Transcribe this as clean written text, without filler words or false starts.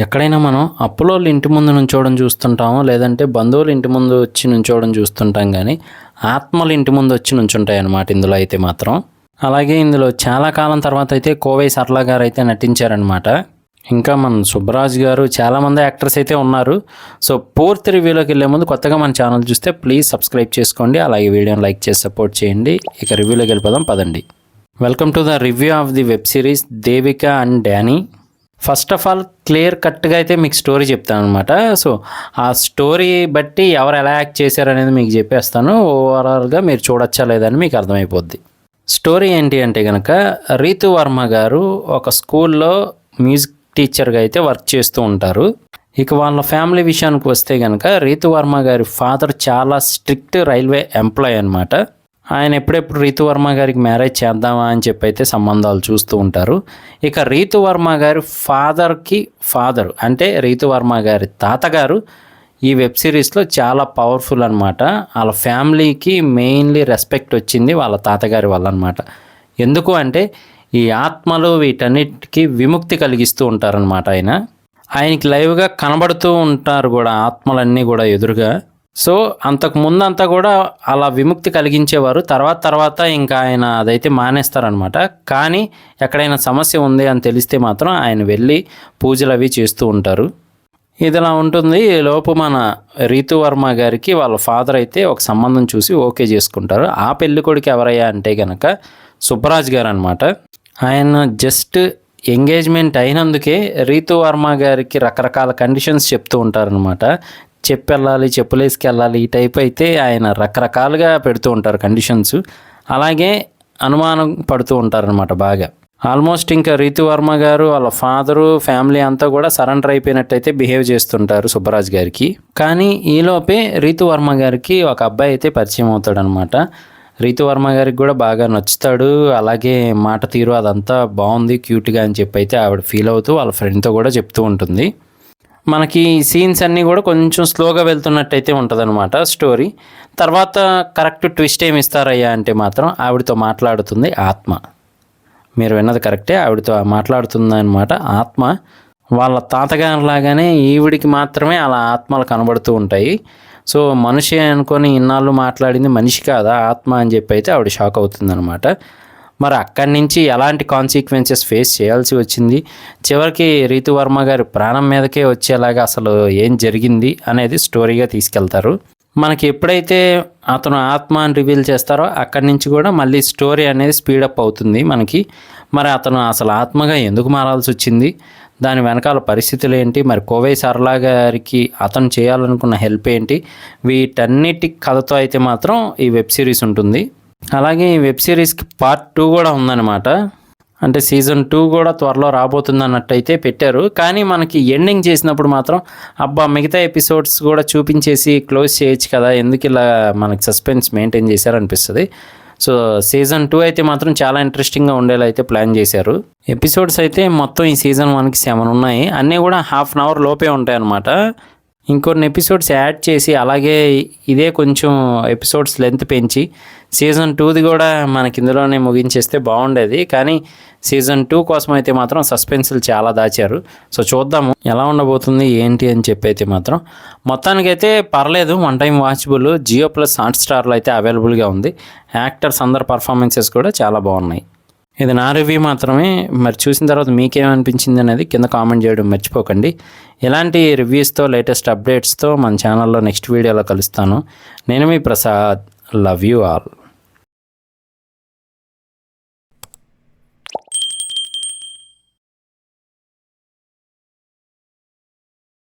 ఎక్కడైనా మనం అప్పులోళ్ళ ఇంటి ముందు నుంచోవడం చూస్తుంటాము, లేదంటే బంధువుల ఇంటి ముందు వచ్చి నుంచోవడం చూస్తుంటాం. కానీ ఆత్మలు ఇంటి ముందు వచ్చి నుంచుంటాయి అన్నమాట ఇందులో అయితే మాత్రం. అలాగే ఇందులో చాలా కాలం తర్వాత అయితే కోవై సరళ గారు అయితే నటించారనమాట. ఇంకా మన సుబ్బరాజ్ గారు, చాలామంది యాక్టర్స్ అయితే ఉన్నారు. సో పూర్తి రివ్యూలోకి వెళ్ళే ముందు కొత్తగా మన ఛానల్ చూస్తే ప్లీజ్ సబ్స్క్రైబ్ చేసుకోండి, అలాగే వీడియోని లైక్ చేసి సపోర్ట్ చేయండి. ఇక రివ్యూలోకి వెళ్ళిపోదాం పదండి. Welcome to the review of the web series Devika and Danny. First of all clear కట్గా అయితే మీకు స్టోరీ చెప్తాను అనమాట. సో ఆ స్టోరీ బట్టి ఎవరు ఎలా యాక్ట్ చేశారనేది మీకు చెప్పేస్తాను. ఓవరాల్గా మీరు చూడొచ్చా లేదని మీకు అర్థమైపోద్ది. స్టోరీ ఏంటి అంటే కనుక, రీతు వర్మ గారు ఒక స్కూల్లో మ్యూజిక్ టీచర్గా అయితే వర్క్ చేస్తూ ఉంటారు. ఇక వాళ్ళ ఫ్యామిలీ విషయానికి వస్తే కనుక, రీతు వర్మ గారి ఫాదర్ చాలా స్ట్రిక్ట్ రైల్వే ఎంప్లాయ్ అనమాట. ఆయన ఎప్పుడెప్పుడు రీతు వర్మ గారికి మ్యారేజ్ చేద్దామా అని చెప్పి అయితే సంబంధాలు చూస్తూ ఉంటారు. ఇక రీతు వర్మ గారి ఫాదర్ అంటే రీతు వర్మ గారి తాతగారు ఈ వెబ్ సిరీస్లో చాలా పవర్ఫుల్ అనమాట. వాళ్ళ ఫ్యామిలీకి మెయిన్లీ రెస్పెక్ట్ వచ్చింది వాళ్ళ తాతగారి వల్ల అనమాట. ఎందుకు అంటే ఈ ఆత్మలు వీటన్నిటికీ విముక్తి కలిగిస్తూ ఉంటారనమాట. ఆయనకి లైవ్గా కనబడుతూ ఉంటారు కూడా ఆత్మలన్నీ కూడా ఎదురుగా. సో అంతకు ముందంతా కూడా అలా విముక్తి కలిగించేవారు. తర్వాత ఇంకా ఆయన అదైతే మానేస్తారనమాట. కానీ ఎక్కడైనా సమస్య ఉంది అని తెలిస్తే మాత్రం ఆయన వెళ్ళి పూజలు అవి చేస్తూ ఉంటారు. ఇదిలా ఉంటుంది. లోపు మన రీతు వర్మ గారికి వాళ్ళ ఫాదర్ అయితే ఒక సంబంధం చూసి ఓకే చేసుకుంటారు. ఆ పెళ్లి కొడుకు ఎవరయ్యా అంటే కనుక సుబ్బరాజ్ గారు అనమాట. ఆయన జస్ట్ ఎంగేజ్మెంట్ అయినందుకే రీతు వర్మ గారికి రకరకాల కండిషన్స్ చెప్తూ ఉంటారనమాట. చెప్పెళ్ళాలి, చెప్పులేసుకెళ్ళాలి, ఈ టైప్ అయితే ఆయన రకరకాలుగా పెడుతూ ఉంటారు కండిషన్స్. అలాగే అనుమానం పడుతూ ఉంటారనమాట బాగా. ఆల్మోస్ట్ ఇంకా రీతు వర్మ గారు వాళ్ళ ఫాదరు ఫ్యామిలీ అంతా కూడా సరెండర్ అయిపోయినట్టయితే బిహేవ్ చేస్తుంటారు సుబ్బరాజ్ గారికి. కానీ ఈలోపే రీతు వర్మ గారికి ఒక అబ్బాయి అయితే పరిచయం అవుతాడనమాట. రీతు వర్మ గారికి కూడా బాగా నచ్చుతాడు. అలాగే మాట తీరు అదంతా బాగుంది, క్యూట్గా అని చెప్పి అయితే ఆవిడ ఫీల్ అవుతూ వాళ్ళ ఫ్రెండ్తో కూడా చెప్తూ ఉంటుంది. మనకి సీన్స్ అన్నీ కూడా కొంచెం స్లోగా వెళ్తున్నట్టయితే ఉంటుందన్నమాట స్టోరీ. తర్వాత కరెక్ట్ ట్విస్ట్ ఏమి ఇస్తారయ్యా అంటే మాత్రం ఆవిడతో మాట్లాడుతుంది ఆత్మ. మీరు విన్నది కరెక్టే, ఆవిడతో మాట్లాడుతుంది అనమాట ఆత్మ. వాళ్ళ తాతగారిలాగానే ఈవిడికి మాత్రమే అలా ఆత్మలు కనబడుతూ ఉంటాయి. సో మనిషి అనుకొని ఇన్నాళ్ళు మాట్లాడింది మనిషి కాదా ఆత్మ అని చెప్పి అయితే ఆవిడ షాక్ అవుతుందన్నమాట. మరి అక్కడి నుంచి ఎలాంటి కాన్సిక్వెన్సెస్ ఫేస్ చేయాల్సి వచ్చింది, చివరికి రీతు వర్మ గారి ప్రాణం మీదకే వచ్చేలాగా అసలు ఏం జరిగింది అనేది స్టోరీగా తీసుకెళ్తారు. మనకి ఎప్పుడైతే అతను ఆత్మ అని రివీల్ చేస్తారో అక్కడి నుంచి కూడా మళ్ళీ స్టోరీ అనేది స్పీడప్ అవుతుంది మనకి. మరి అతను అసలు ఆత్మగా ఎందుకు మారాల్సి వచ్చింది, దాని వెనకాల పరిస్థితులు ఏంటి, మరి కోవై సరళ గారికి అతను చేయాలనుకున్న హెల్ప్ ఏంటి, వీటన్నిటి కథతో అయితే మాత్రం ఈ వెబ్ సిరీస్ ఉంటుంది. అలాగే ఈ వెబ్ సిరీస్కి పార్ట్ 2 కూడా ఉందన్నమాట. అంటే సీజన్ 2 కూడా త్వరలో రాబోతుంది అన్నట్టయితే పెట్టారు. కానీ మనకి ఎండింగ్ చేసినప్పుడు మాత్రం అబ్బా మిగతా ఎపిసోడ్స్ కూడా చూపించేసి క్లోజ్ చేయొచ్చు కదా, ఎందుకు ఇలా మనకి సస్పెన్స్ మెయింటైన్ చేశారనిపిస్తుంది. సో సీజన్ 2 అయితే మాత్రం చాలా ఇంట్రెస్టింగ్గా ఉండేలా అయితే ప్లాన్ చేశారు. ఎపిసోడ్స్ అయితే మొత్తం ఈ సీజన్ 1కి 7 ఉన్నాయి. అన్నీ కూడా ½ అన్ అవర్ లోపే ఉంటాయి అన్నమాట. ఇంకొన్ని ఎపిసోడ్స్ యాడ్ చేసి అలాగే ఇదే కొంచెం ఎపిసోడ్స్ లెంత్ పెంచి సీజన్ 2ది కూడా మనకి ఇందులోనే ముగించేస్తే బాగుండేది. కానీ సీజన్ 2 కోసం అయితే మాత్రం సస్పెన్స్లు చాలా దాచారు. సో చూద్దాము ఎలా ఉండబోతుంది ఏంటి అని చెప్పి అయితే మాత్రం. మొత్తానికైతే పర్లేదు, 1 టైం వాచబుల్. జియో ప్లస్ హాట్స్టార్లో అయితే అవైలబుల్గా ఉంది. యాక్టర్స్ అందరు పర్ఫార్మెన్సెస్ కూడా చాలా బాగున్నాయి. ఇది నా రివ్యూ మాత్రమే. మరి చూసిన తర్వాత మీకేమనిపించింది అనేది కింద కామెంట్ చేయడం మర్చిపోకండి. ఇలాంటి రివ్యూస్తో లేటెస్ట్ అప్డేట్స్తో మన ఛానల్లో నెక్స్ట్ వీడియోలో కలుస్తాను. నేను మీ ప్రసాద్. Love you all.